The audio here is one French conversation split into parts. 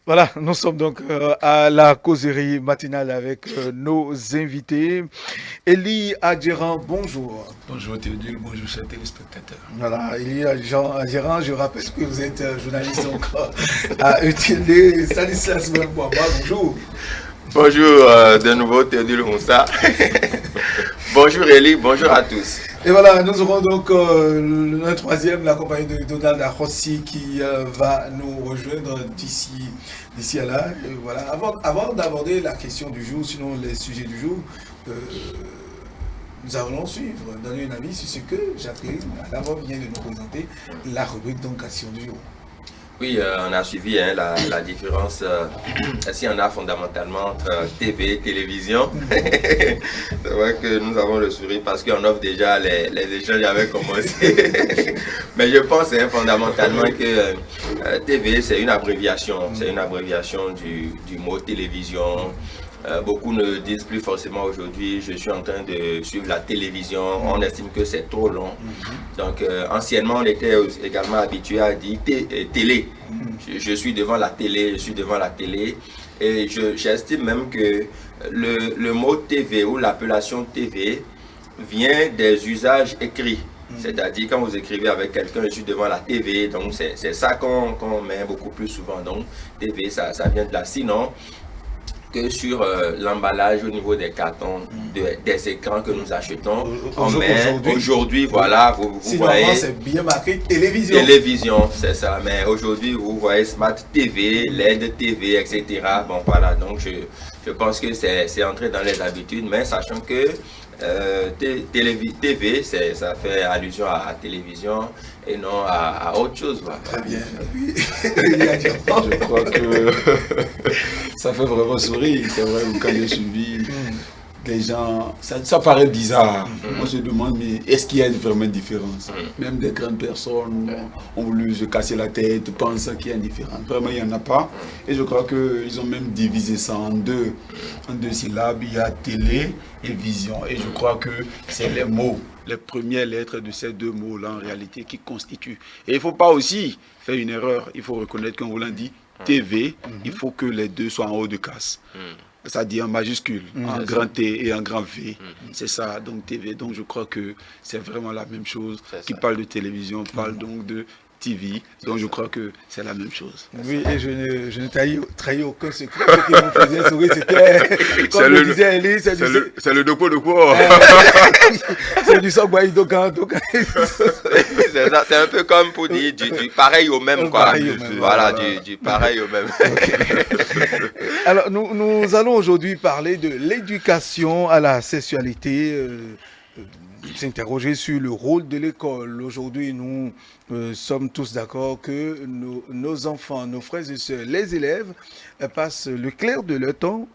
Voilà, nous sommes donc à la causerie matinale avec nos invités. Elie Adjérand, bonjour. Bonjour Théodule, bonjour chers téléspectateurs. Voilà, Elie Adjérand, je rappelle que vous êtes journaliste encore à ETL. Stanislas Mbemba, bonjour. Bonjour de nouveau Théodule Moussa. Bonjour Elie, bonjour à tous. Et voilà, nous aurons donc un troisième, la compagnie de Donald Arossi qui va nous rejoindre d'ici à là. Et voilà, avant d'aborder la question du jour, sinon les sujets du jour, nous allons suivre, donner un avis sur ce que Jacqueline Alarov vient de nous présenter, la rubrique donc action du jour. Oui, on a suivi la différence, si on a fondamentalement entre TV et télévision. C'est vrai que nous avons le sourire parce qu'on offre déjà les échanges avaient commencé. Mais je pense fondamentalement que TV, c'est une abréviation. C'est une abréviation du mot télévision. Beaucoup ne disent plus forcément aujourd'hui, je suis en train de suivre la télévision, on estime que c'est trop long. Donc anciennement, on était également habitué à dire télé. Je suis devant la télé, je suis devant la télé. Et j'estime même que le mot TV ou l'appellation TV vient des usages écrits. C'est-à-dire quand vous écrivez avec quelqu'un, je suis devant la TV, donc c'est ça qu'on met beaucoup plus souvent. Donc TV, ça vient de là. Sinon, que sur l'emballage au niveau des cartons, des écrans que nous achetons. Aujourd'hui, voilà, vous voyez. C'est bien marqué télévision. Télévision, c'est ça. Mais aujourd'hui, vous voyez Smart TV, LED TV, etc. Bon, voilà. Donc, je pense que c'est entré dans les habitudes, mais sachant que TV, ça fait allusion à télévision et non à autre chose. Voilà. Très bien. Oui. Je crois que ça fait vraiment sourire. C'est vrai, quand j'ai suivi les gens, ça paraît bizarre. On se demande, mais est-ce qu'il y a vraiment une différence? Même des grandes personnes ont voulu se casser la tête, pensent qu'il y a une différence. Vraiment, il n'y en a pas. Et je crois qu'ils ont même divisé ça en deux syllabes. Il y a télé et vision. Et je crois que c'est les mots, les premières lettres de ces deux mots-là en réalité qui constituent. Et il ne faut pas aussi faire une erreur. Il faut reconnaître qu'on vous l'a dit, TV, il faut que les deux soient en haut de casse. C'est-à-dire en majuscule, en grand T et en grand V. C'est ça, donc TV. Donc je crois que c'est vraiment la même chose. Qui parle de télévision, parle donc de TV. Donc je crois que c'est la même chose. Oui, et je ne trahis aucun secret. Ce qui me faisait sourire, c'était, comme le disait Elie, c'est le dopo. C'est du Sogbaï Dogan. C'est un peu comme pour dire du pareil au même, quoi. Voilà, du pareil au même. Alors, nous allons aujourd'hui parler de l'éducation à la sexualité. S'interroger sur le rôle de l'école. Aujourd'hui, nous sommes tous d'accord que nos enfants, nos frères et sœurs, les élèves passent le clair de leur temps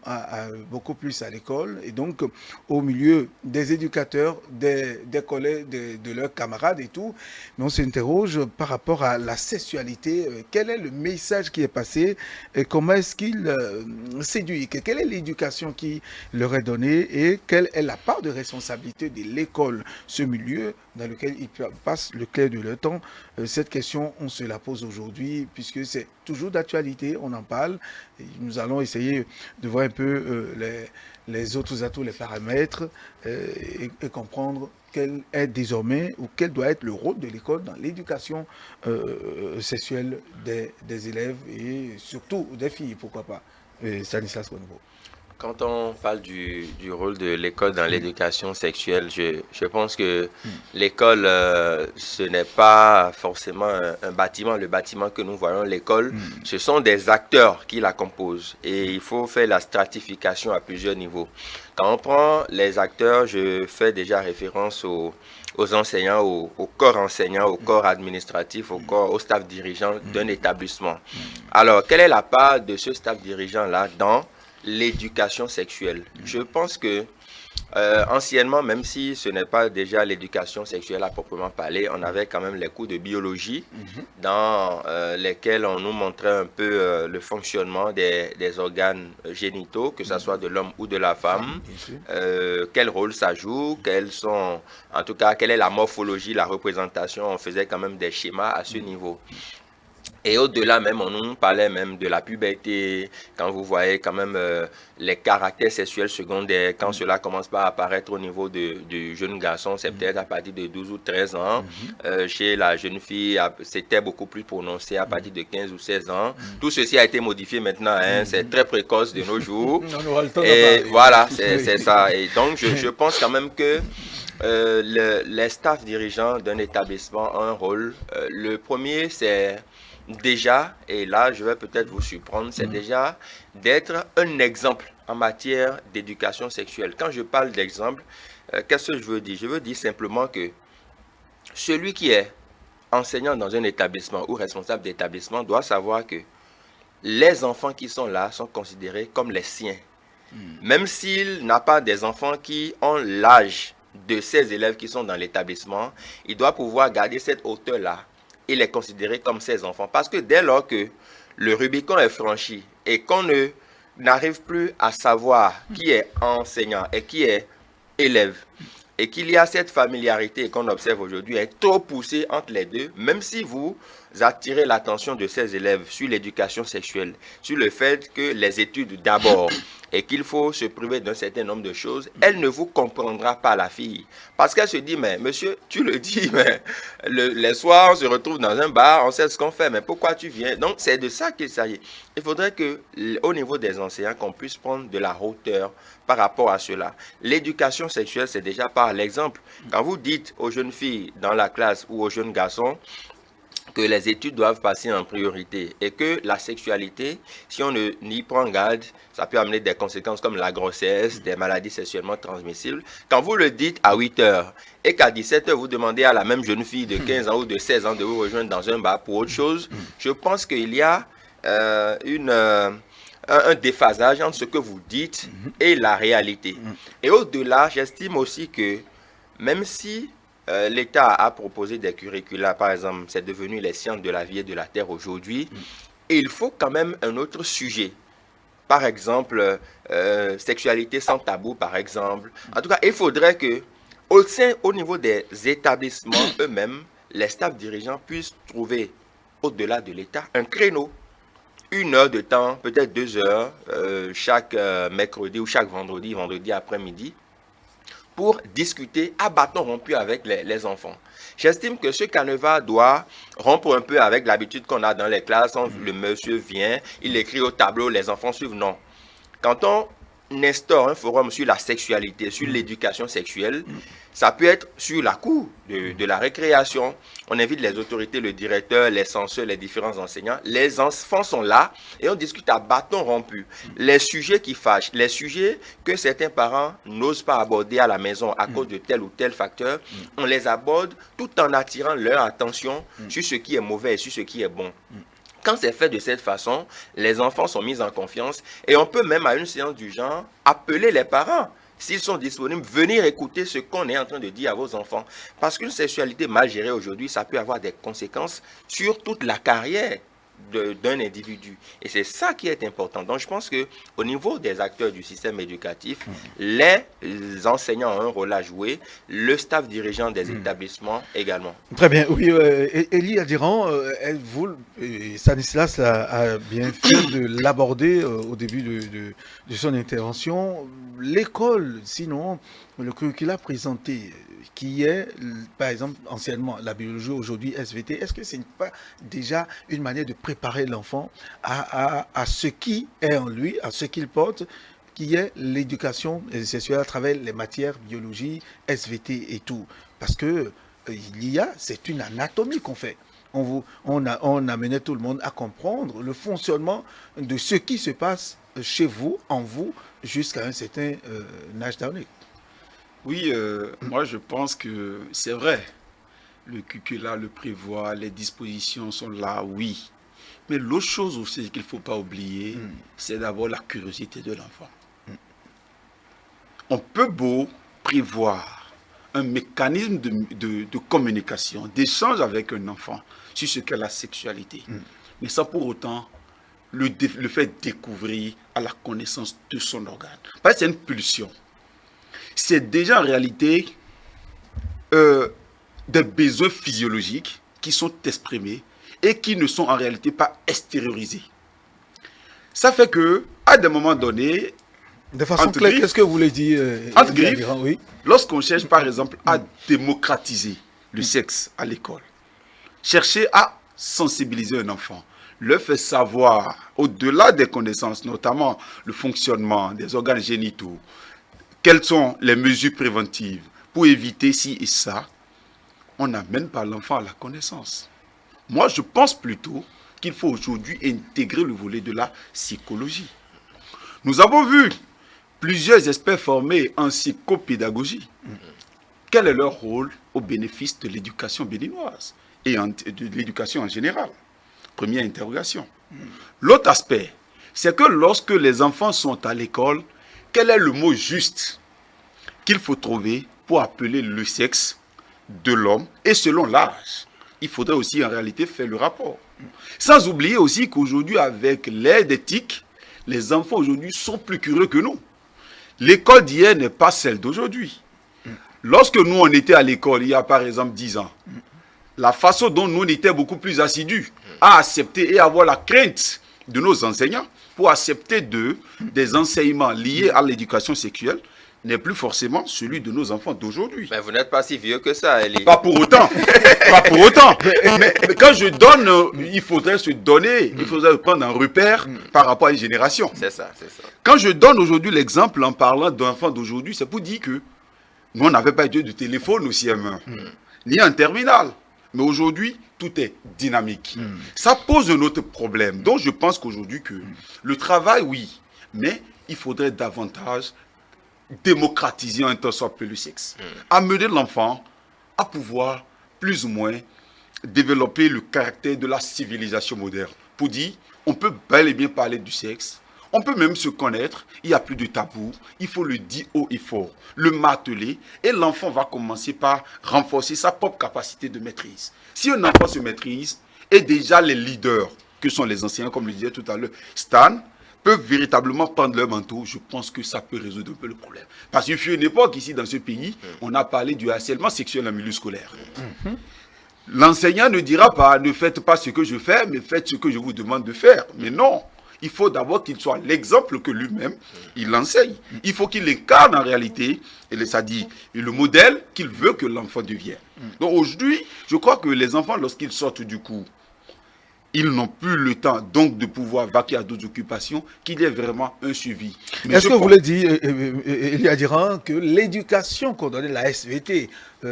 beaucoup plus à l'école et donc au milieu des éducateurs, des collègues, de leurs camarades et tout. Mais on s'interroge par rapport à la sexualité. Quel est le message qui est passé et comment est-ce qu'ils séduisent? Quelle est l'éducation qui leur est donnée et quelle est la part de responsabilité de l'école, ce milieu dans lequel ils passent le clair de leur temps? Cette question, on se la pose aujourd'hui puisque c'est toujours d'actualité, on en parle. Et nous allons essayer de voir un peu les autres atouts, les paramètres et comprendre quel est désormais ou quel doit être le rôle de l'école dans l'éducation sexuelle des élèves et surtout des filles, pourquoi pas. Stanislas Bonneau. Quand on parle du rôle de l'école dans l'éducation sexuelle, je pense que l'école, ce n'est pas forcément un bâtiment. Le bâtiment que nous voyons, l'école, ce sont des acteurs qui la composent. Et il faut faire la stratification à plusieurs niveaux. Quand on prend les acteurs, je fais déjà référence aux enseignants, au corps enseignant, au corps administratif, au staff dirigeant d'un établissement. Alors, quelle est la part de ce staff dirigeant-là dans l'éducation sexuelle? Je pense que anciennement, même si ce n'est pas déjà l'éducation sexuelle à proprement parler, on avait quand même les cours de biologie dans lesquels on nous montrait un peu le fonctionnement des organes génitaux, que ce soit de l'homme ou de la femme, quel rôle ça joue, en tout cas, quelle est la morphologie, la représentation. On faisait quand même des schémas à ce niveau. Et au-delà même, on nous parlait même de la puberté, quand vous voyez quand même les caractères sexuels secondaires, quand cela commence par apparaître au niveau du jeune garçon, c'est peut-être à partir de 12 ou 13 ans. Chez la jeune fille, c'était beaucoup plus prononcé à partir de 15 ou 16 ans. Tout ceci a été modifié maintenant, hein, c'est très précoce de nos jours. On aura le temps d'en Et parler. voilà, c'est ça. Et donc, je pense quand même que les staffs dirigeants d'un établissement ont un rôle. Le premier, c'est déjà, et là je vais peut-être vous surprendre, c'est déjà d'être un exemple en matière d'éducation sexuelle. Quand je parle d'exemple, qu'est-ce que je veux dire? Je veux dire simplement que celui qui est enseignant dans un établissement ou responsable d'établissement doit savoir que les enfants qui sont là sont considérés comme les siens. Même s'il n'a pas des enfants qui ont l'âge de ces élèves qui sont dans l'établissement, il doit pouvoir garder cette hauteur-là et les considérer comme ses enfants. Parce que dès lors que le Rubicon est franchi et qu'on n'arrive plus à savoir qui est enseignant et qui est élève, et qu'il y a cette familiarité qu'on observe aujourd'hui est trop poussée entre les deux, même si vous attirez l'attention de ces élèves sur l'éducation sexuelle, sur le fait que les études d'abord et qu'il faut se priver d'un certain nombre de choses, elle ne vous comprendra pas, la fille. Parce qu'elle se dit, mais monsieur, tu le dis, mais les soirs, on se retrouve dans un bar, on sait ce qu'on fait, mais pourquoi tu viens? Donc, c'est de ça qu'il s'agit. Il faudrait que, au niveau des enseignants, qu'on puisse prendre de la hauteur par rapport à cela. L'éducation sexuelle, c'est déjà par l'exemple. Quand vous dites aux jeunes filles dans la classe ou aux jeunes garçons que les études doivent passer en priorité et que la sexualité, si on n'y prend garde, ça peut amener des conséquences comme la grossesse, des maladies sexuellement transmissibles. Quand vous le dites à 8 heures et qu'à 17 heures, vous demandez à la même jeune fille de 15 ans ou de 16 ans de vous rejoindre dans un bar pour autre chose, je pense qu'il y a un déphasage entre ce que vous dites et la réalité. Et au-delà, j'estime aussi que même si l'État a proposé des curricula, par exemple, c'est devenu les sciences de la vie et de la terre aujourd'hui, il faut quand même un autre sujet. Par exemple, sexualité sans tabou, par exemple. En tout cas, il faudrait que, au niveau des établissements eux-mêmes, les staffs dirigeants puissent trouver, au-delà de l'État, un créneau. 1 heure de temps, peut-être 2 heures, chaque mercredi ou chaque vendredi après-midi, pour discuter à bâton rompu avec les enfants. J'estime que ce canevas doit rompre un peu avec l'habitude qu'on a dans les classes. Le monsieur vient, il écrit au tableau, les enfants suivent. Non. Quand on instaure un forum sur la sexualité, sur l'éducation sexuelle, ça peut être sur la cour de la récréation. On invite les autorités, le directeur, les censeurs, les différents enseignants. Les enfants sont là et on discute à bâton rompu. Les sujets qui fâchent, les sujets que certains parents n'osent pas aborder à la maison à cause de tel ou tel facteur, on les aborde tout en attirant leur attention sur ce qui est mauvais et sur ce qui est bon. Quand c'est fait de cette façon, les enfants sont mis en confiance et on peut même à une séance du genre appeler les parents. S'ils sont disponibles, venir écouter ce qu'on est en train de dire à vos enfants. Parce qu'une sexualité mal gérée aujourd'hui, ça peut avoir des conséquences sur toute la carrière d'un individu. Et c'est ça qui est important. Donc je pense qu'au niveau des acteurs du système éducatif, les enseignants ont un rôle à jouer, le staff dirigeant des établissements également. Très bien, oui, Elie Adiran, Stanislas a bien fait de l'aborder au début de son intervention. L'école, sinon, le curriculum présenté, qui est, par exemple, anciennement la biologie, aujourd'hui SVT, est-ce que ce n'est pas déjà une manière de préparer l'enfant à ce qui est en lui, à ce qu'il porte, qui est l'éducation sexuelle à travers les matières biologie, SVT et tout? Parce que c'est une anatomie qu'on fait. On amenait tout le monde à comprendre le fonctionnement de ce qui se passe chez vous, en vous, jusqu'à un certain âge donné. Oui, moi je pense que c'est vrai. Le curricula le prévoit, les dispositions sont là, oui. Mais l'autre chose aussi qu'il ne faut pas oublier, c'est d'abord la curiosité de l'enfant. On peut beau prévoir un mécanisme de communication, d'échange avec un enfant sur ce qu'est la sexualité, mais sans pour autant le faire découvrir à la connaissance de son organe. Parce que c'est une pulsion. C'est déjà en réalité des besoins physiologiques qui sont exprimés et qui ne sont en réalité pas extériorisés. Ça fait que, à des moments donnés, de façon claire, qu'est-ce que vous voulez dire entre griffes, oui. Lorsqu'on cherche par exemple à démocratiser le sexe à l'école, chercher à sensibiliser un enfant, le faire savoir, au-delà des connaissances, notamment le fonctionnement des organes génitaux, quelles sont les mesures préventives pour éviter ci et ça, on n'amène pas l'enfant à la connaissance. Moi, je pense plutôt qu'il faut aujourd'hui intégrer le volet de la psychologie. Nous avons vu plusieurs experts formés en psychopédagogie. Quel est leur rôle au bénéfice de l'éducation béninoise et de l'éducation en général? Première interrogation. L'autre aspect, c'est que lorsque les enfants sont à l'école, quel est le mot juste qu'il faut trouver pour appeler le sexe de l'homme et selon l'âge? Il faudrait aussi en réalité faire le rapport. Sans oublier aussi qu'aujourd'hui, avec l'aide éthique, les enfants aujourd'hui sont plus curieux que nous. L'école d'hier n'est pas celle d'aujourd'hui. Lorsque nous, on était à l'école, il y a par exemple 10 ans, la façon dont nous, on était beaucoup plus assidus à accepter et avoir la crainte de nos enseignants pour accepter des enseignements liés à l'éducation sexuelle n'est plus forcément celui de nos enfants d'aujourd'hui. Mais vous n'êtes pas si vieux que ça, Elie. Pas pour autant. Pas pour autant. Mais quand je donne, il faudrait se donner, il faudrait prendre un repère par rapport à une génération. C'est ça, c'est ça. Quand je donne aujourd'hui l'exemple en parlant d'enfants d'aujourd'hui, c'est pour dire que nous, on n'avait pas eu de téléphone au CM1, ni en terminale. Mais aujourd'hui, tout est dynamique. Ça pose un autre problème. Donc, je pense qu'aujourd'hui, que le travail, oui, mais il faudrait davantage démocratiser un tant soit peu le sexe. Amener l'enfant à pouvoir, plus ou moins, développer le caractère de la civilisation moderne. Pour dire, on peut bel et bien parler du sexe, on peut même se connaître, il n'y a plus de tabou, il faut le dire haut et fort, le marteler, et l'enfant va commencer par renforcer sa propre capacité de maîtrise. Si un enfant se maîtrise, et déjà les leaders, que sont les enseignants, comme je le disais tout à l'heure, Stan, peuvent véritablement prendre leur manteau, je pense que ça peut résoudre un peu le problème. Parce qu'il fut une époque ici dans ce pays, on a parlé du harcèlement sexuel en milieu scolaire. L'enseignant ne dira pas, ne faites pas ce que je fais, mais faites ce que je vous demande de faire. Mais non, il faut d'abord qu'il soit l'exemple que lui-même, il enseigne. Il faut qu'il incarne en réalité, c'est-à-dire le modèle qu'il veut que l'enfant devienne. Donc aujourd'hui, je crois que les enfants, lorsqu'ils sortent du cours, ils n'ont plus le temps donc de pouvoir vaquer à d'autres occupations, qu'il y ait vraiment un suivi. Est-ce que vous voulez dire, Elie Adiran, que l'éducation qu'on donnait, la SVT,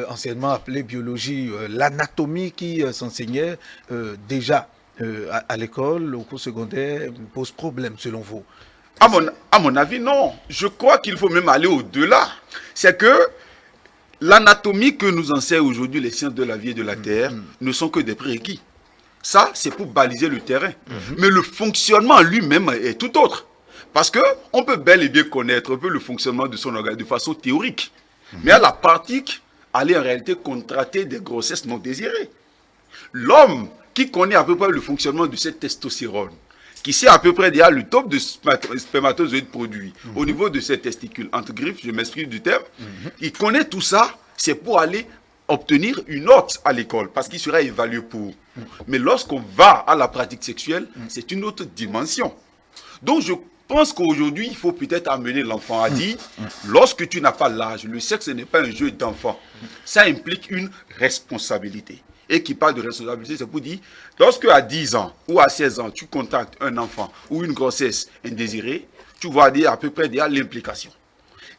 anciennement appelée biologie, l'anatomie qui s'enseignait déjà à l'école, au cours secondaire, pose problème selon vous? À mon avis, non. Je crois qu'il faut même aller au-delà. C'est que l'anatomie que nous enseignent aujourd'hui les sciences de la vie et de la terre ne sont que des prérequis. Ça, c'est pour baliser le terrain. Mais le fonctionnement lui-même est tout autre. Parce qu'on peut bel et bien connaître un peu le fonctionnement de son organe de façon théorique. Mais à la pratique, aller en réalité contracter des grossesses non désirées. L'homme qui connaît à peu près le fonctionnement de cette testostérone, qui sait à peu près déjà le top de spermatozoïdes produits au niveau de ses testicules, entre griffes, je m'exprime du terme, il connaît tout ça, c'est pour aller obtenir une note à l'école, parce qu'il sera évalué pour. Mais lorsqu'on va à la pratique sexuelle, c'est une autre dimension. Donc je pense qu'aujourd'hui, il faut peut-être amener l'enfant à dire, lorsque tu n'as pas l'âge, le sexe n'est pas un jeu d'enfant. Ça implique une responsabilité. Et qui parle de responsabilité, c'est pour dire, lorsque à 10 ans ou à 16 ans, tu contactes un enfant ou une grossesse indésirée, tu vas dire à peu près déjà l'implication.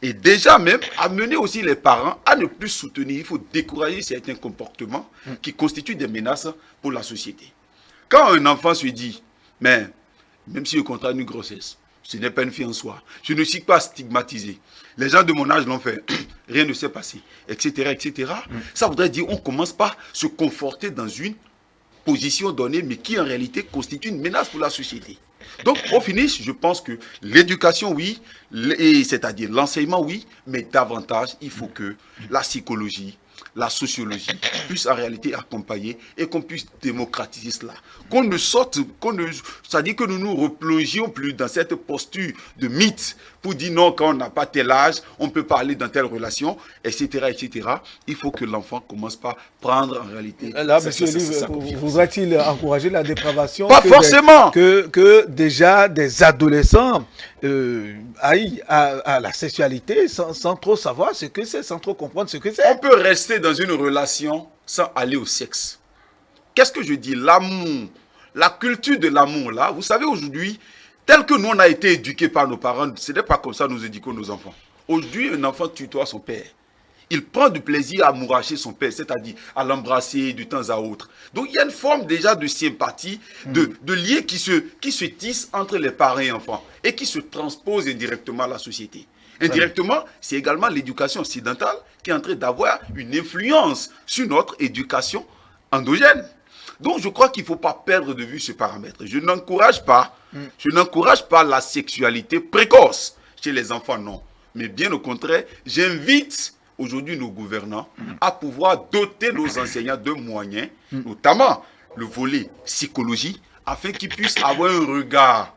Et déjà même, amener aussi les parents à ne plus soutenir, il faut décourager certains comportements qui constituent des menaces pour la société. Quand un enfant se dit, mais même si je contracte une grossesse, ce n'est pas une fille en soi, je ne suis pas stigmatisé, les gens de mon âge l'ont fait, rien ne s'est passé, etc., etc. Ça voudrait dire qu'on commence par se conforter dans une position donnée, mais qui en réalité constitue une menace pour la société. Donc, au finish, je pense que l'éducation, oui, c'est-à-dire l'enseignement, oui, mais davantage, il faut que la psychologie, la sociologie puisse en réalité accompagner et qu'on puisse démocratiser cela. Qu'on ne sorte, c'est-à-dire que nous nous replongions plus dans cette posture de mythe pour dire non, quand on n'a pas tel âge, on peut pas aller dans telle relation, etc., etc. Il faut que l'enfant commence par prendre en réalité... Là, monsieur Olive, voudrait-il encourager la dépravation? Pas forcément. Que déjà des adolescents aillent à la sexualité sans trop savoir ce que c'est, sans trop comprendre ce que c'est. On peut rester dans une relation sans aller au sexe. Qu'est-ce que je dis? L'amour, la culture de l'amour, là, vous savez, aujourd'hui, tel que nous, on a été éduqués par nos parents, ce n'est pas comme ça que nous éduquons nos enfants. Aujourd'hui, un enfant tutoie son père. Il prend du plaisir à mouracher son père, c'est-à-dire à l'embrasser de temps à autre. Donc, il y a une forme déjà de sympathie, de lien qui se tisse entre les parents et enfants et qui se transpose indirectement à la société. Indirectement, c'est également l'éducation occidentale qui est en train d'avoir une influence sur notre éducation endogène. Donc, je crois qu'il ne faut pas perdre de vue ce paramètre. Je n'encourage pas la sexualité précoce chez les enfants, non. Mais bien au contraire, j'invite aujourd'hui nos gouvernants à pouvoir doter nos enseignants de moyens, notamment le volet psychologie, afin qu'ils puissent avoir un regard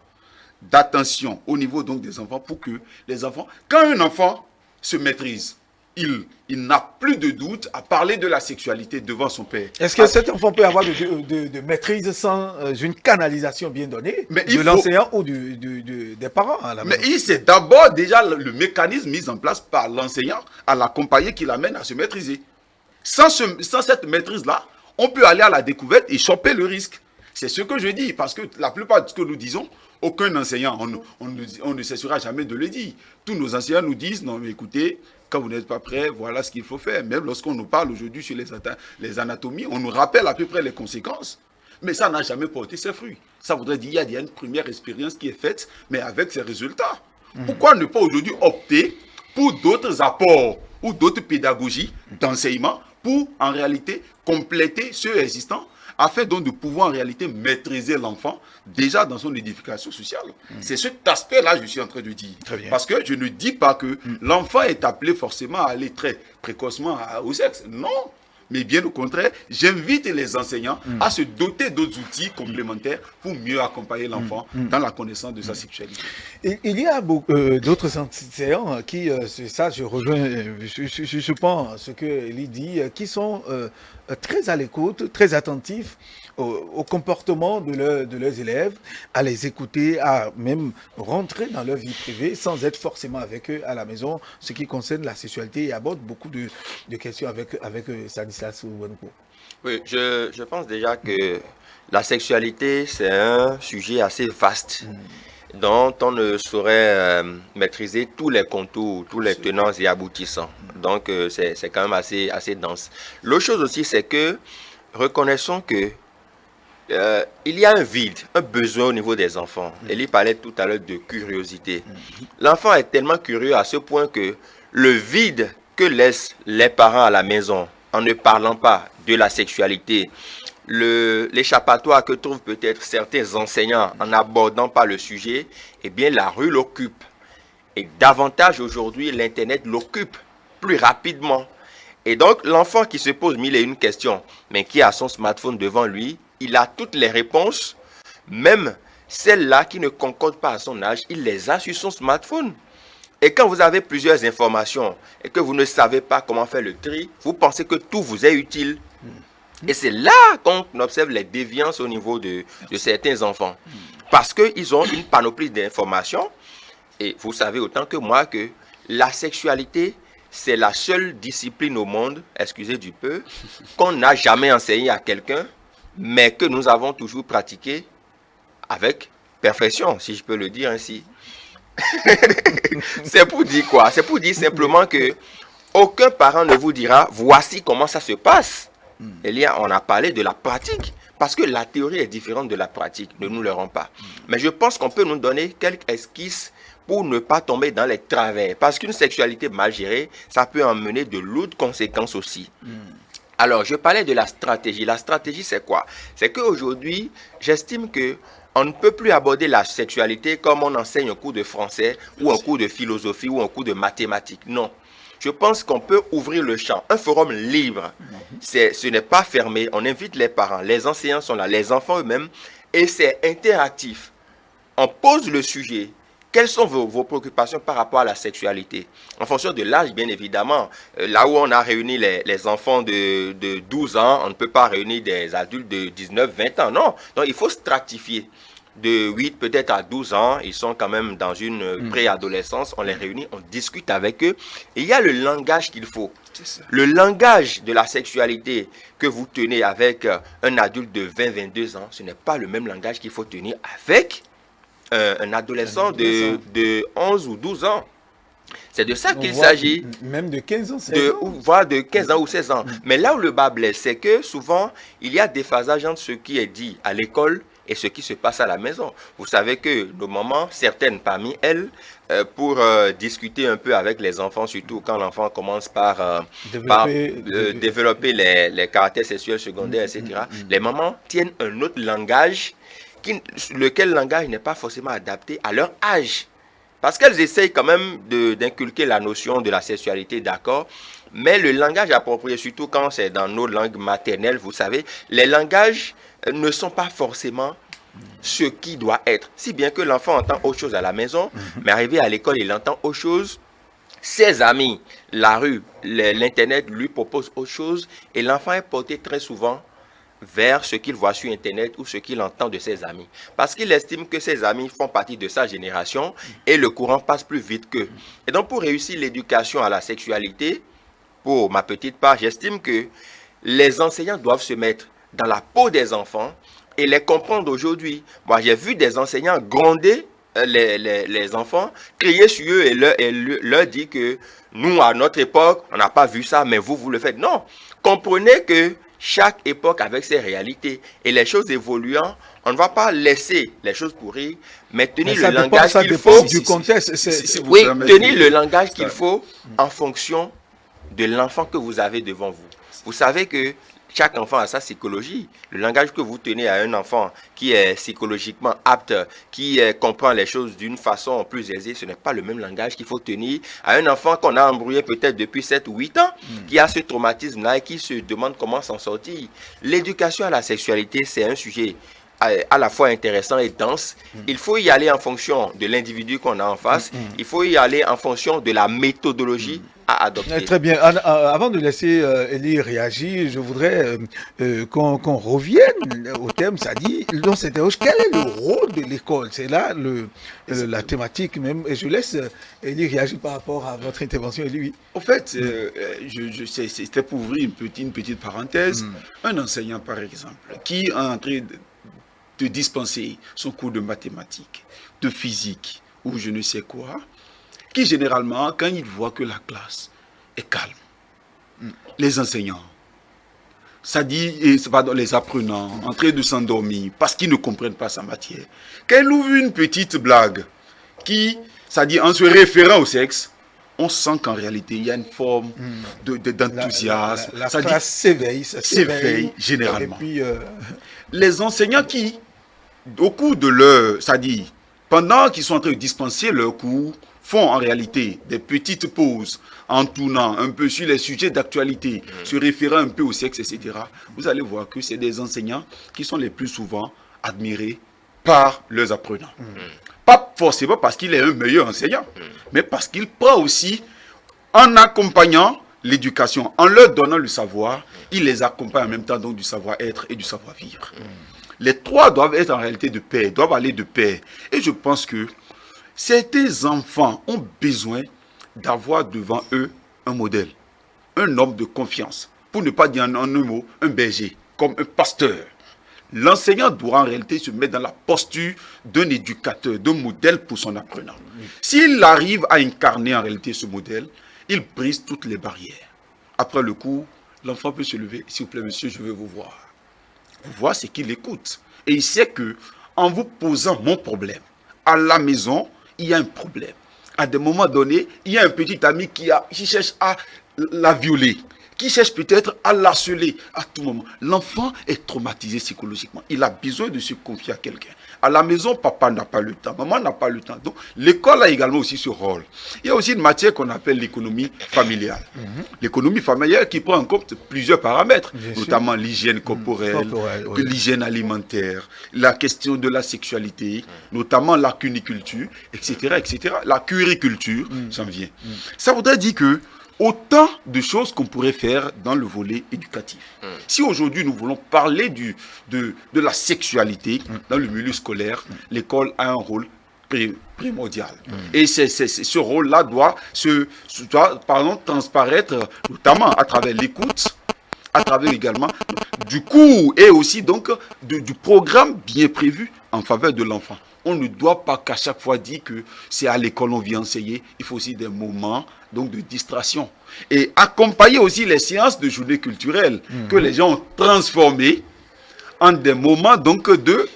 d'attention au niveau donc des enfants pour que les enfants, quand un enfant se maîtrise, il n'a plus de doute à parler de la sexualité devant son père. Est-ce que cet enfant peut avoir de maîtrise sans une canalisation bien donnée de l'enseignant ou des parents à la maison? Mais c'est d'abord déjà le mécanisme mis en place par l'enseignant à l'accompagner qui l'amène à se maîtriser. Sans cette maîtrise-là, on peut aller à la découverte et choper le risque. C'est ce que je dis, parce que la plupart de ce que nous disons, aucun enseignant, on ne cessera jamais de le dire. Tous nos enseignants nous disent, non mais écoutez, quand vous n'êtes pas prêt, voilà ce qu'il faut faire. Même lorsqu'on nous parle aujourd'hui sur les anatomies, on nous rappelle à peu près les conséquences. Mais ça n'a jamais porté ses fruits. Ça voudrait dire qu'il y a une première expérience qui est faite, mais avec ses résultats. Pourquoi ne pas aujourd'hui opter pour d'autres apports ou d'autres pédagogies d'enseignement pour en réalité compléter ceux existants, afin donc de pouvoir en réalité maîtriser l'enfant déjà dans son édification sociale. C'est cet aspect-là que je suis en train de dire. Parce que je ne dis pas que l'enfant est appelé forcément à aller très précocement au sexe. Non. Mais bien au contraire, j'invite les enseignants à se doter d'autres outils complémentaires pour mieux accompagner l'enfant dans la connaissance de sa sexualité. Il y a d'autres enseignants qui, ça je rejoins, je pense ce que Elie dit, qui sont très à l'écoute, très attentifs au comportement de leurs élèves, à les écouter, à même rentrer dans leur vie privée sans être forcément avec eux à la maison, ce qui concerne la sexualité, et aborde beaucoup de questions avec Stanislas Ouwenko. Oui, je pense déjà que la sexualité, c'est un sujet assez vaste dont on ne saurait maîtriser tous les contours, tous les tenants et aboutissants. Donc, c'est quand même assez dense. L'autre chose aussi, c'est que reconnaissons que il y a un vide, un besoin au niveau des enfants. Elie parlait tout à l'heure de curiosité. L'enfant est tellement curieux à ce point que le vide que laissent les parents à la maison en ne parlant pas de la sexualité, l'échappatoire que trouvent peut-être certains enseignants en n'abordant pas le sujet, eh bien la rue l'occupe. Et davantage aujourd'hui, l'Internet l'occupe plus rapidement. Et donc l'enfant qui se pose mille et une questions, mais qui a son smartphone devant lui, il a toutes les réponses, même celles-là qui ne concordent pas à son âge, il les a sur son smartphone. Et quand vous avez plusieurs informations et que vous ne savez pas comment faire le tri, vous pensez que tout vous est utile. Et c'est là qu'on observe les déviances au niveau de certains enfants. Parce qu'ils ont une panoplie d'informations. Et vous savez autant que moi que la sexualité, c'est la seule discipline au monde, excusez du peu, qu'on n'a jamais enseigné à quelqu'un, mais que nous avons toujours pratiqué avec perfection, si je peux le dire ainsi. C'est pour dire quoi? C'est pour dire simplement que aucun parent ne vous dira voici comment ça se passe. On a parlé de la pratique, parce que la théorie est différente de la pratique, ne nous leurrons pas. Mais je pense qu'on peut nous donner quelques esquisses pour ne pas tomber dans les travers. Parce qu'une sexualité mal gérée, ça peut emmener de lourdes conséquences aussi. Alors, je parlais de la stratégie. La stratégie, c'est quoi? C'est qu'aujourd'hui, j'estime que on ne peut plus aborder la sexualité comme on enseigne un cours de français ou un cours de philosophie ou un cours de mathématiques. Non. je pense qu'on peut ouvrir le champ. Un forum libre, ce n'est pas fermé. On invite les parents, les enseignants sont là, les enfants eux-mêmes, et c'est interactif. On pose le sujet. Quelles sont vos préoccupations par rapport à la sexualité? En fonction de l'âge, bien évidemment. Là où on a réuni les enfants de 12 ans, on ne peut pas réunir des adultes de 19, 20 ans. Non, donc il faut stratifier. De 8 peut-être à 12 ans, ils sont quand même dans une préadolescence. On les réunit, on discute avec eux. Et il y a le langage qu'il faut. Le langage de la sexualité que vous tenez avec un adulte de 20, 22 ans, ce n'est pas le même langage qu'il faut tenir avec un adolescent de 11 ou 12 ans. C'est de ça qu'il s'agit. Même de 15 ans, 16 ans. Voire de 15 ans ou 16 ans. Mais là où le bas blesse, c'est que souvent, il y a des phasages entre ce qui est dit à l'école et ce qui se passe à la maison. Vous savez que nos mamans, certaines parmi elles, pour discuter un peu avec les enfants, surtout quand l'enfant commence par développer les caractères sexuels secondaires, etc., les mamans tiennent un autre langage, lequel langage n'est pas forcément adapté à leur âge. Parce qu'elles essayent quand même d'inculquer la notion de la sexualité, d'accord, mais le langage approprié, surtout quand c'est dans nos langues maternelles, vous savez, les langages ne sont pas forcément ce qui doit être. Si bien que l'enfant entend autre chose à la maison, mais arrivé à l'école, il entend autre chose. Ses amis, la rue, l'Internet lui propose autre chose, et l'enfant est porté très souvent vers ce qu'il voit sur Internet ou ce qu'il entend de ses amis. Parce qu'il estime que ses amis font partie de sa génération et le courant passe plus vite qu'eux. Et donc pour réussir l'éducation à la sexualité, pour ma petite part, j'estime que les enseignants doivent se mettre dans la peau des enfants et les comprendre aujourd'hui. Moi, j'ai vu des enseignants gronder les enfants, crier sur eux et leur dire que nous, à notre époque, on n'a pas vu ça, mais vous le faites. Non, comprenez que chaque époque avec ses réalités et les choses évoluant, on ne va pas laisser les choses pourrir, mais tenir le langage qu'il faut. Du contexte, oui, tenir le langage qu'il faut en fonction de l'enfant que vous avez devant vous. Vous savez que chaque enfant a sa psychologie. Le langage que vous tenez à un enfant qui est psychologiquement apte, qui comprend les choses d'une façon plus aisée, ce n'est pas le même langage qu'il faut tenir à un enfant qu'on a embrouillé peut-être depuis 7 ou 8 ans, qui a ce traumatisme-là et qui se demande comment s'en sortir. L'éducation à la sexualité, c'est un sujet à la fois intéressant et dense. Il faut y aller en fonction de l'individu qu'on a en face. Il faut y aller en fonction de la méthodologie à adopter. Très bien. Avant de laisser Elie réagir, je voudrais qu'on revienne au thème. Ça dit, on s'interroge, quel est le rôle de l'école? C'est là la thématique même. Et je laisse Elie réagir par rapport à votre intervention, Elie. Oui. En fait, c'était pour ouvrir une petite parenthèse. Un enseignant, par exemple, qui est en train de dispenser son cours de mathématiques, de physique ou je ne sais quoi, qui généralement, quand il voit que la classe est calme, les enseignants, ça dit, les apprenants, en train de s'endormir parce qu'ils ne comprennent pas sa matière, quand il ouvre une petite blague qui, ça dit, en se référant au sexe, on sent qu'en réalité, il y a une forme d'enthousiasme. La classe s'éveille généralement. Et puis, les enseignants qui, au cours de leur, c'est-à-dire, pendant qu'ils sont en train de dispenser leur cours, font en réalité des petites pauses en tournant un peu sur les sujets d'actualité, se référant un peu au sexe, etc. Vous allez voir que c'est des enseignants qui sont les plus souvent admirés par leurs apprenants. Pas forcément parce qu'il est un meilleur enseignant, mais parce qu'il prend aussi, en accompagnant l'éducation, en leur donnant le savoir, il les accompagne en même temps donc du savoir-être et du savoir-vivre. Les trois doivent être en réalité de pair, doivent aller de pair. Et je pense que certains enfants ont besoin d'avoir devant eux un modèle, un homme de confiance, pour ne pas dire en un mot, un berger, comme un pasteur. L'enseignant doit en réalité se mettre dans la posture d'un éducateur, d'un modèle pour son apprenant. S'il arrive à incarner en réalité ce modèle, il brise toutes les barrières. Après le cours, l'enfant peut se lever, s'il vous plaît monsieur, je veux vous voir. Vous voir, c'est qu'il écoute. Et il sait que, en vous posant mon problème, à la maison, il y a un problème. À des moments donnés, il y a un petit ami qui cherche à la violer, qui cherche peut-être à l'harceler à tout moment. L'enfant est traumatisé psychologiquement. Il a besoin de se confier à quelqu'un. À la maison, papa n'a pas le temps, maman n'a pas le temps. Donc, l'école a également aussi ce rôle. Il y a aussi une matière qu'on appelle l'économie familiale. L'économie familiale qui prend en compte plusieurs paramètres, notamment l'hygiène corporelle, l'hygiène alimentaire, la question de la sexualité, notamment la cuniculture, etc., etc. La curiculture, j'en viens. Ça voudrait dire que autant de choses qu'on pourrait faire dans le volet éducatif. Si aujourd'hui nous voulons parler de la sexualité dans le milieu scolaire, l'école a un rôle primordial. Et ce rôle-là doit transparaître notamment à travers l'écoute, à travers également du cours et aussi donc du programme bien prévu en faveur de l'enfant. On ne doit pas qu'à chaque fois dire que c'est à l'école on vient enseigner. Il faut aussi des moments donc de distraction. Et accompagner aussi les séances de journée culturelle que les gens ont transformées en des moments donc de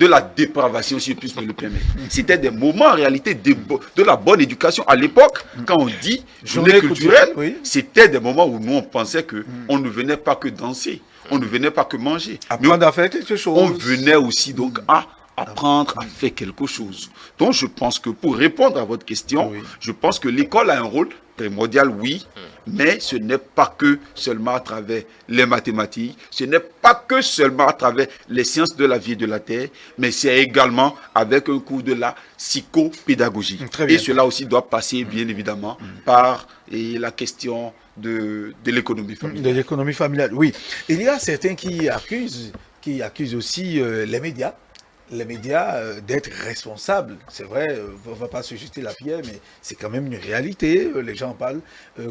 la dépravation, si je puis me le permettre. C'était des moments en réalité de la bonne éducation. À l'époque, quand on dit journée culturelle, c'était des moments où nous on pensait qu'on ne venait pas que danser, on ne venait pas que manger. Apprendre à faire quelque chose. On venait aussi donc à apprendre à faire quelque chose. Donc je pense que pour répondre à votre question, je pense que l'école a un rôle primordial, oui, mais ce n'est pas que seulement à travers les mathématiques, ce n'est pas que seulement à travers les sciences de la vie et de la terre, mais c'est également avec un cours de la psychopédagogie. Et cela aussi doit passer bien évidemment par la question de l'économie familiale. De l'économie familiale, oui. Il y a certains qui accusent aussi les médias d'être responsables. C'est vrai, on ne va pas se jeter la pierre, mais c'est quand même une réalité. Les gens parlent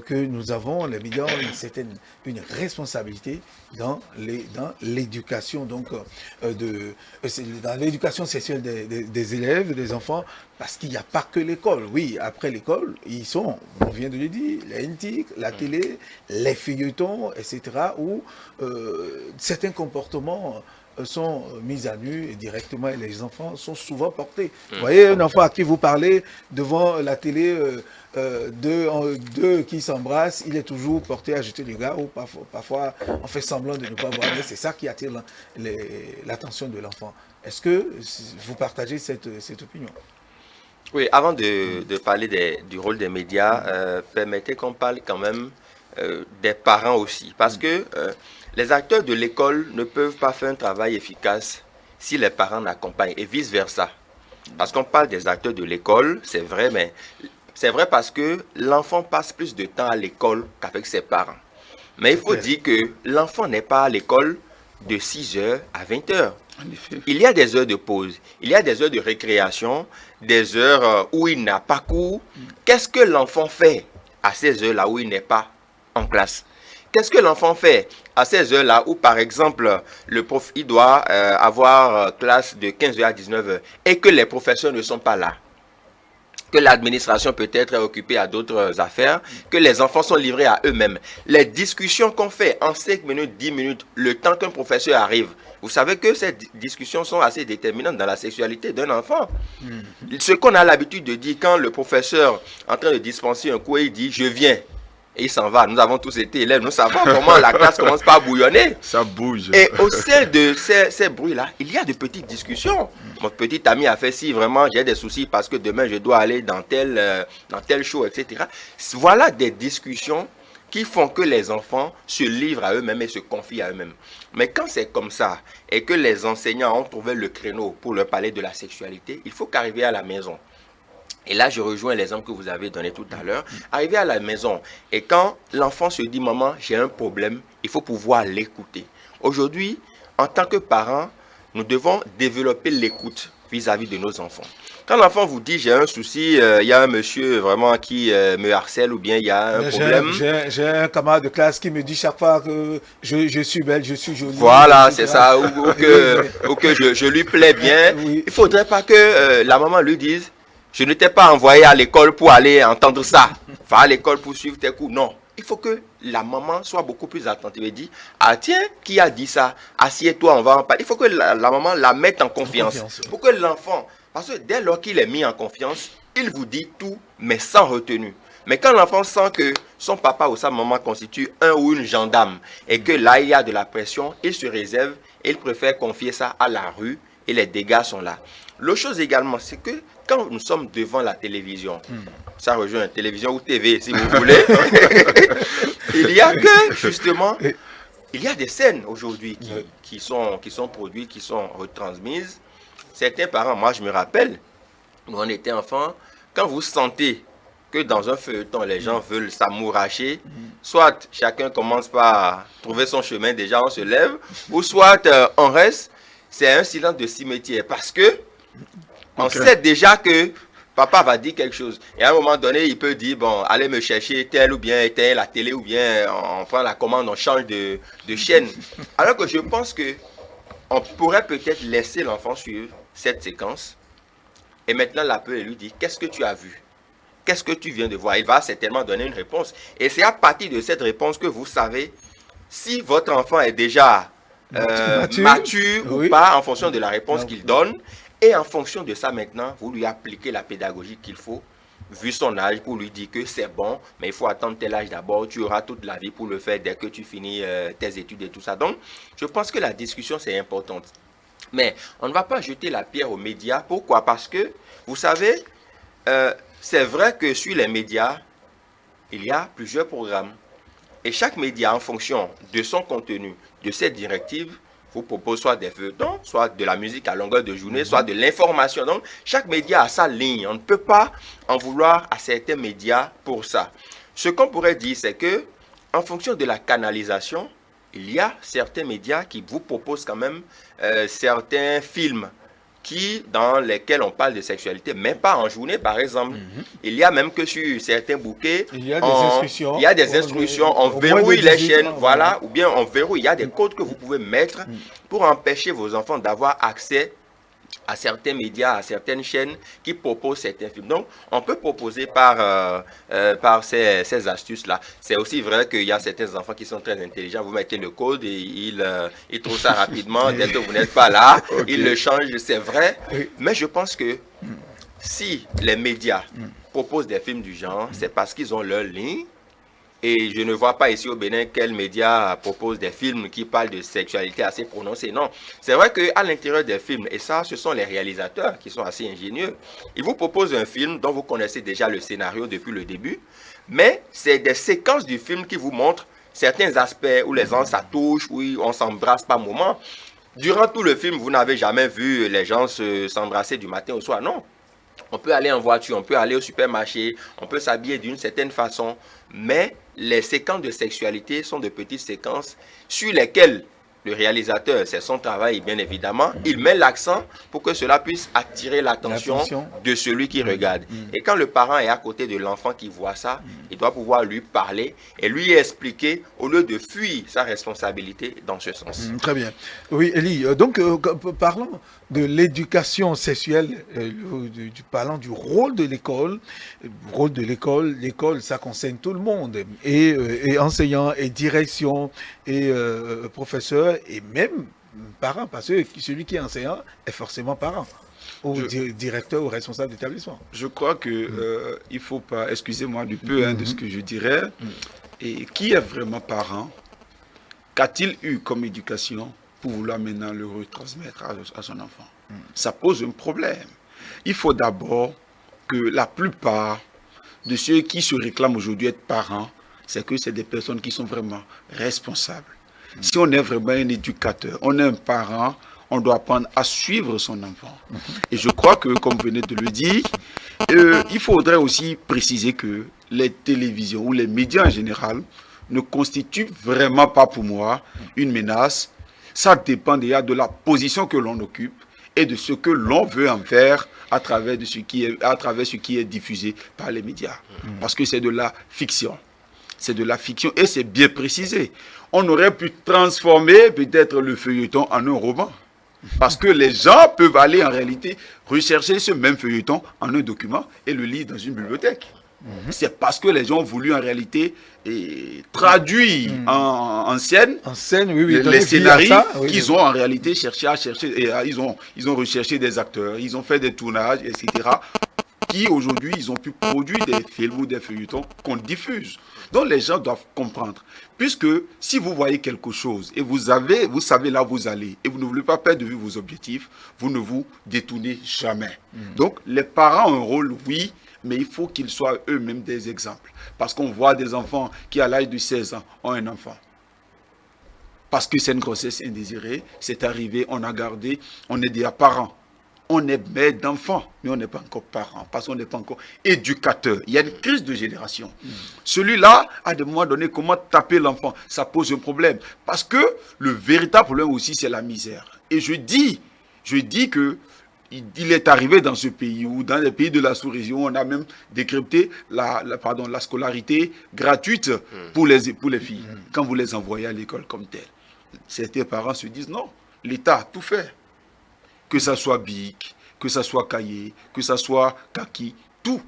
que nous avons, les médias ont une responsabilité dans l'éducation, donc dans l'éducation sexuelle des élèves, des enfants, parce qu'il n'y a pas que l'école. Oui, après l'école, on vient de le dire, la NTIC, la télé, les feuilletons, etc., où certains comportements sont mis à nu et directement, et les enfants sont souvent portés. Vous voyez un enfant à qui vous parlez devant la télé, deux qui s'embrassent, il est toujours porté à jeter le regard, ou parfois on fait semblant de ne pas voir, mais c'est ça qui attire l'attention de l'enfant. Est-ce que vous partagez cette opinion? Oui, avant de parler du rôle des médias, permettez qu'on parle quand même des parents aussi, parce que les acteurs de l'école ne peuvent pas faire un travail efficace si les parents n'accompagnent, et vice-versa. Parce qu'on parle des acteurs de l'école, c'est vrai, mais c'est vrai parce que l'enfant passe plus de temps à l'école qu'avec ses parents. Mais il faut dire que l'enfant n'est pas à l'école de 6h à 20h. Il y a des heures de pause, il y a des heures de récréation, des heures où il n'a pas cours. Qu'est-ce que l'enfant fait à ces heures-là où il n'est pas en classe? Qu'est-ce que l'enfant fait à ces heures-là où, par exemple, le prof il doit avoir classe de 15h à 19h et que les professeurs ne sont pas là, que l'administration peut-être est occupée à d'autres affaires, que les enfants sont livrés à eux-mêmes? Les discussions qu'on fait en 5 minutes, 10 minutes, le temps qu'un professeur arrive, vous savez que ces discussions sont assez déterminantes dans la sexualité d'un enfant. Ce qu'on a l'habitude de dire quand le professeur est en train de dispenser un cours, il dit « je viens ». Et il s'en va. Nous avons tous été élèves. Nous savons comment la classe commence par bouillonner. Ça bouge. Et au sein de ces bruits-là, il y a de petites discussions. Mon petit ami a fait si vraiment j'ai des soucis parce que demain je dois aller dans tel show, etc. Voilà des discussions qui font que les enfants se livrent à eux-mêmes et se confient à eux-mêmes. Mais quand c'est comme ça et que les enseignants ont trouvé le créneau pour leur parler de la sexualité, il faut qu'arriver à la maison. Et là, je rejoins l'exemple que vous avez donné tout à l'heure. Arriver à la maison, et quand l'enfant se dit « Maman, j'ai un problème », il faut pouvoir l'écouter. Aujourd'hui, en tant que parents, nous devons développer l'écoute vis-à-vis de nos enfants. Quand l'enfant vous dit « J'ai un souci, il y a un monsieur vraiment qui me harcèle » ou bien il y a un problème. J'ai un camarade de classe qui me dit chaque fois que je suis belle, je suis jolie. Voilà, c'est ça. Ou que je lui plais bien. Oui. Il ne faudrait pas que la maman lui dise « Je ne t'ai pas envoyé à l'école pour aller entendre ça. Va à l'école pour suivre tes cours. » Non. Il faut que la maman soit beaucoup plus attentive et dit « Ah tiens, qui a dit ça? Assieds-toi, on va en parler. » Il faut que la maman la mette en confiance. Pour que l'enfant, parce que dès lors qu'il est mis en confiance, il vous dit tout, mais sans retenue. Mais quand l'enfant sent que son papa ou sa maman constitue un ou une gendarme et que là il y a de la pression, il se réserve et il préfère confier ça à la rue et les dégâts sont là. L'autre chose également, c'est que quand nous sommes devant la télévision, ça rejoint la télévision ou TV si vous voulez, il y a que justement, il y a des scènes aujourd'hui qui sont produites, qui sont retransmises. Certains parents, moi je me rappelle, nous on était enfants, quand vous sentez que dans un feuilleton, les gens veulent s'amouracher, soit chacun commence par trouver son chemin, déjà on se lève, ou soit on reste, c'est un silence de cimetière, parce que on sait déjà que papa va dire quelque chose. Et à un moment donné, il peut dire, bon, allez me chercher tel ou bien tel, la télé, ou bien on prend la commande, on change de chaîne. Alors que je pense que on pourrait peut-être laisser l'enfant suivre cette séquence, et maintenant l'appeler et lui dire, qu'est-ce que tu as vu? Qu'est-ce que tu viens de voir? Il va certainement donner une réponse. Et c'est à partir de cette réponse que vous savez si votre enfant est déjà mature ou pas en fonction de la réponse qu'il donne. Et en fonction de ça maintenant, vous lui appliquez la pédagogie qu'il faut, vu son âge, pour lui dire que c'est bon, mais il faut attendre tel âge d'abord. Tu auras toute la vie pour le faire dès que tu finis tes études et tout ça. Donc, je pense que la discussion, c'est importante. Mais on ne va pas jeter la pierre aux médias. Pourquoi? Parce que, vous savez, c'est vrai que sur les médias, il y a plusieurs programmes. Et chaque média, en fonction de son contenu, de ses directives, vous propose soit des feuilletons, soit de la musique à longueur de journée, soit de l'information. Donc, chaque média a sa ligne. On ne peut pas en vouloir à certains médias pour ça. Ce qu'on pourrait dire, c'est que, en fonction de la canalisation, il y a certains médias qui vous proposent quand même certains films dans lesquels on parle de sexualité, mais pas en journée, par exemple. Il y a même que sur certains bouquets, il y a des instructions, on verrouille les chaînes, voilà, ou bien on verrouille, il y a des codes que vous pouvez mettre pour empêcher vos enfants d'avoir accès à certains médias, à certaines chaînes qui proposent certains films. Donc, on peut proposer par ces astuces-là. C'est aussi vrai qu'il y a certains enfants qui sont très intelligents. Vous mettez le code et ils trouvent ça rapidement. Dès que vous n'êtes pas là, ils le changent. C'est vrai. Mais je pense que si les médias proposent des films du genre, c'est parce qu'ils ont leur ligne. Et je ne vois pas ici au Bénin quel média propose des films qui parlent de sexualité assez prononcée. Non, c'est vrai qu'à l'intérieur des films, et ça, ce sont les réalisateurs qui sont assez ingénieux. Ils vous proposent un film dont vous connaissez déjà le scénario depuis le début, mais c'est des séquences du film qui vous montrent certains aspects où les gens s'attouchent, où on s'embrasse par moment. Durant tout le film, vous n'avez jamais vu les gens s'embrasser du matin au soir, non. On peut aller en voiture, on peut aller au supermarché, on peut s'habiller d'une certaine façon, mais les séquences de sexualité sont de petites séquences sur lesquelles le réalisateur, c'est son travail bien évidemment, il met l'accent pour que cela puisse attirer l'attention de celui qui regarde. Et quand le parent est à côté de l'enfant qui voit ça, il doit pouvoir lui parler et lui expliquer au lieu de fuir sa responsabilité dans ce sens. Très bien. Oui, Elie, donc parlons de l'éducation sexuelle, parlant du rôle de l'école. L'école, ça concerne tout le monde, et enseignants, et direction, et professeurs, et même parents, parce que celui qui est enseignant est forcément parent, ou directeur ou responsable d'établissement. Je crois que il faut pas, excusez-moi du peu de ce que je dirais, et qui est vraiment parent, qu'a-t-il eu comme éducation pour vouloir maintenant le retransmettre à son enfant? Ça pose un problème. Il faut d'abord que la plupart de ceux qui se réclament aujourd'hui être parents, c'est que c'est des personnes qui sont vraiment responsables. Si on est vraiment un éducateur, on est un parent, on doit apprendre à suivre son enfant. Et je crois que, comme vous venez de le dire, il faudrait aussi préciser que les télévisions ou les médias en général ne constituent vraiment pas pour moi une menace. Ça dépend déjà de la position que l'on occupe et de ce que l'on veut en faire à travers ce qui est diffusé par les médias. Parce que c'est de la fiction. C'est de la fiction et c'est bien précisé. On aurait pu transformer peut-être le feuilleton en un roman. Parce que les gens peuvent aller en réalité rechercher ce même feuilleton en un document et le lire dans une bibliothèque. C'est parce que les gens ont voulu en réalité traduire en scène, les scénarios qu'ils ont en réalité cherché à chercher. Et ils ont recherché des acteurs, ils ont fait des tournages, etc. qui aujourd'hui, ils ont pu produire des films ou des feuilletons qu'on diffuse. Donc les gens doivent comprendre. Puisque si vous voyez quelque chose et vous savez là où vous allez et vous ne voulez pas perdre de vue vos objectifs, vous ne vous détournez jamais. Donc les parents ont un rôle, oui, mais il faut qu'ils soient eux-mêmes des exemples. Parce qu'on voit des enfants qui à l'âge de 16 ans ont un enfant. Parce que c'est une grossesse indésirée, c'est arrivé, on a gardé, on est déjà parents. On est mère d'enfants, mais on n'est pas encore parents, parce qu'on n'est pas encore éducateur. Il y a une crise de génération. Celui-là, à des moments donnés, comment taper l'enfant? Ça pose un problème. Parce que le véritable problème aussi, c'est la misère. Et je dis que il est arrivé dans ce pays, ou dans les pays de la sous-région, on a même décrypté la scolarité gratuite pour les filles, quand vous les envoyez à l'école comme telle. Certains parents se disent non, l'État a tout fait. Que ça soit bic, que ça soit cahier, que ça soit kaki, tout.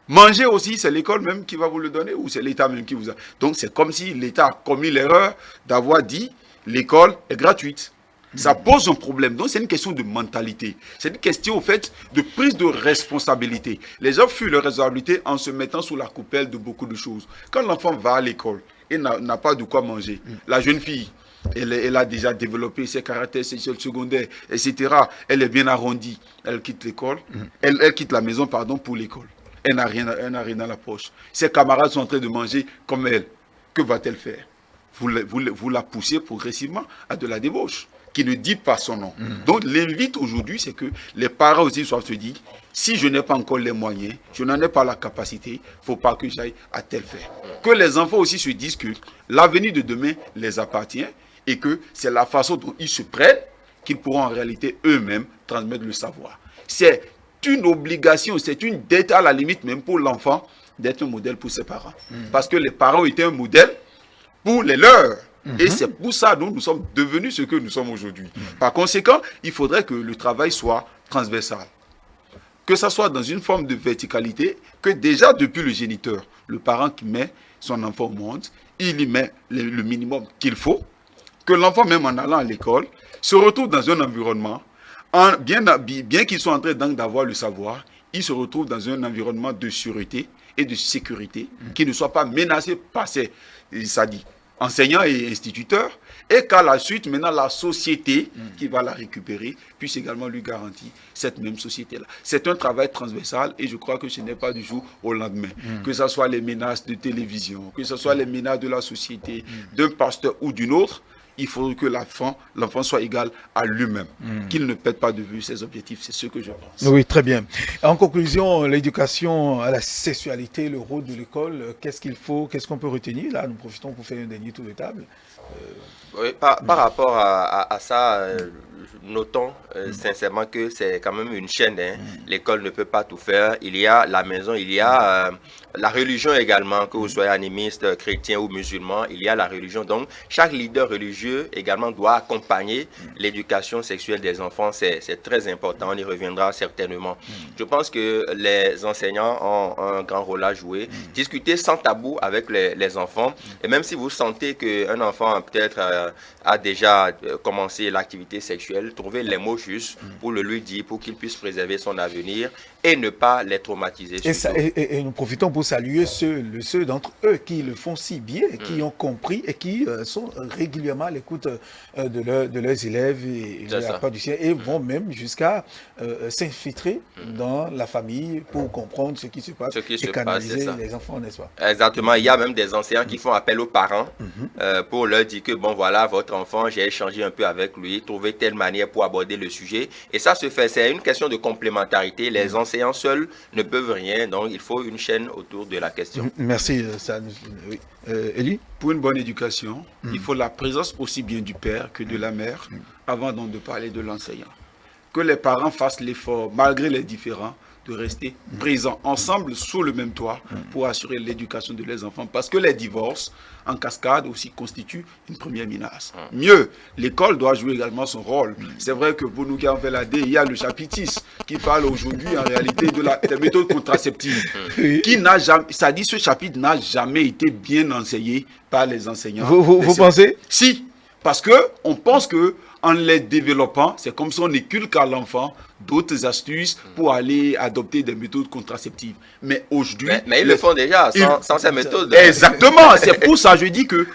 Manger aussi, c'est l'école même qui va vous le donner ou c'est l'État même qui vous a... Donc c'est comme si l'État a commis l'erreur d'avoir dit l'école est gratuite. Ça pose un problème. Donc c'est une question de mentalité. C'est une question, au fait, de prise de responsabilité. Les gens fuient leur responsabilité en se mettant sous la coupelle de beaucoup de choses. Quand l'enfant va à l'école et n'a pas de quoi manger, la jeune fille, elle a déjà développé ses caractères sexuels secondaires, etc. Elle est bien arrondie. Elle quitte l'école. Elle quitte la maison, pour l'école. Elle n'a rien dans la poche. Ses camarades sont en train de manger comme elle. Que va-t-elle faire? Vous la poussez progressivement à de la débauche, qui ne dit pas son nom. Donc l'invite aujourd'hui, c'est que les parents aussi doivent se dire, si je n'ai pas encore les moyens, je n'en ai pas la capacité, il ne faut pas que j'aille à tel faire. Que les enfants aussi se disent que l'avenir de demain les appartient, et que c'est la façon dont ils se prennent qu'ils pourront en réalité eux-mêmes transmettre le savoir. C'est une obligation, c'est une dette à la limite même pour l'enfant d'être un modèle pour ses parents. Parce que les parents étaient un modèle pour les leurs. Et c'est pour ça que nous sommes devenus ce que nous sommes aujourd'hui. Par conséquent, il faudrait que le travail soit transversal. Que ça soit dans une forme de verticalité, que déjà depuis le géniteur, le parent qui met son enfant au monde, il y met le minimum qu'il faut, que l'enfant, même en allant à l'école, se retrouve dans un environnement, bien qu'ils soient en train d'avoir le savoir, ils se retrouvent dans un environnement de sûreté et de sécurité, qui ne soit pas menacé par ses enseignants et instituteurs, et qu'à la suite, maintenant, la société qui va la récupérer puisse également lui garantir cette même société-là. C'est un travail transversal et je crois que ce n'est pas du jour au lendemain. Que ce soit les menaces de télévision, que ce soit les menaces de la société, d'un pasteur ou d'une autre, il faut que l'enfant soit égal à lui-même, qu'il ne perde pas de vue ses objectifs. C'est ce que je pense. Oui, très bien. En conclusion, l'éducation à la sexualité, le rôle de l'école, qu'est-ce qu'on peut retenir? Là, nous profitons pour faire un dernier tour de table. Oui, par rapport à ça, notons sincèrement que c'est quand même une chaîne. L'école ne peut pas tout faire. Il y a la maison, il y a la religion également, que vous soyez animiste, chrétien ou musulman, il y a la religion. Donc, chaque leader religieux également doit accompagner l'éducation sexuelle des enfants. C'est très important, on y reviendra certainement. Je pense que les enseignants ont un grand rôle à jouer. Discuter sans tabou avec les enfants. Et même si vous sentez qu'un enfant peut-être a déjà commencé l'activité sexuelle, trouver les mots justes pour le lui dire, pour qu'il puisse préserver son avenir et ne pas les traumatiser. Et nous profitons pour saluer ceux d'entre eux qui le font si bien, qui ont compris et qui sont régulièrement à l'écoute de leurs élèves et de la part du ciel, et vont même jusqu'à s'infiltrer dans la famille pour comprendre ce qui se passe et canaliser les enfants, n'est-ce pas? Exactement. Il y a même des enseignants qui font appel aux parents pour leur dire que, bon, voilà, votre enfant, j'ai échangé un peu avec lui, trouver telle manière pour aborder le sujet. Et ça se fait, c'est une question de complémentarité. Les enseignants seuls ne peuvent rien, donc il faut une chaîne autour de la question. Merci, oui. Elie? Pour une bonne éducation, il faut la présence aussi bien du père que de la mère, avant donc de parler de l'enseignant. Que les parents fassent l'effort, malgré les différends, de rester présents ensemble sous le même toit pour assurer l'éducation de leurs enfants. Parce que les divorces, en cascade, aussi constituent une première menace. Mieux, l'école doit jouer également son rôle. C'est vrai que pour nous qui avons fait la D, il y a le chapitre 6 qui parle aujourd'hui en réalité des méthodes contraceptives. Qui n'a jamais, ça dit ce chapitre n'a jamais été bien enseigné par les enseignants. Vous pensez? Si, parce que on pense que en les développant, c'est comme si on inculque à l'enfant d'autres astuces pour aller adopter des méthodes contraceptives. Mais aujourd'hui... Mais ils le font déjà sans ces méthodes. Exactement, c'est pour ça que je dis que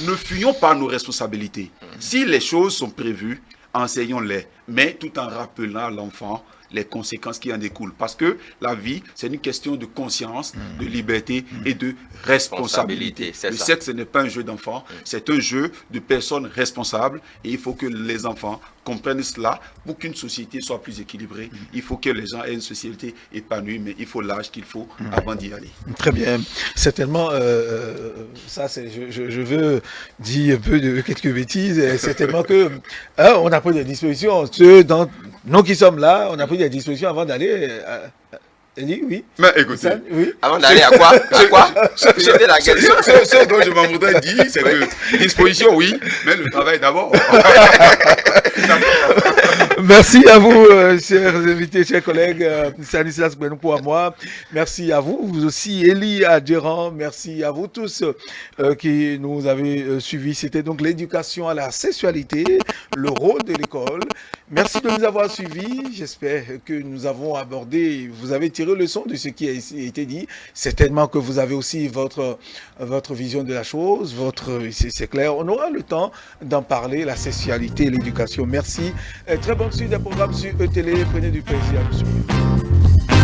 ne fuyons pas nos responsabilités. Si les choses sont prévues, enseignons-les, mais tout en rappelant à l'enfant les conséquences qui en découlent. Parce que la vie, c'est une question de conscience, de liberté et de responsabilité. Le sexe, ce n'est pas un jeu d'enfants, c'est un jeu de personnes responsables. Et il faut que les enfants comprennent cela pour qu'une société soit plus équilibrée. Il faut que les gens aient une société épanouie, mais il faut l'âge qu'il faut avant d'y aller. Très bien. Certainement, ça, c'est, je veux dire un peu de quelques bêtises. Certainement que on a pris des dispositions. Nous qui sommes là, on a pris des dispositions avant d'aller. Elie, oui. Mais écoutez, oui. Avant d'aller à quoi? C'était la question. Ce dont je m'en voudrais dire, c'est que disposition, oui, mais le travail d'abord. Merci à vous, chers invités, chers collègues, Stanislas Gbenoupo-Amoa. Merci à vous, vous aussi, Elie Adjérand. Merci à vous tous qui nous avez suivis. C'était donc l'éducation à la sexualité, le rôle de l'école. Merci de nous avoir suivis. J'espère que nous avons abordé, vous avez tiré leçon de ce qui a été dit. Certainement que vous avez aussi votre vision de la chose, c'est clair. On aura le temps d'en parler, la sexualité et l'éducation. Merci. Très bonne suite des programmes sur ETélé. Prenez du plaisir à nous suivre.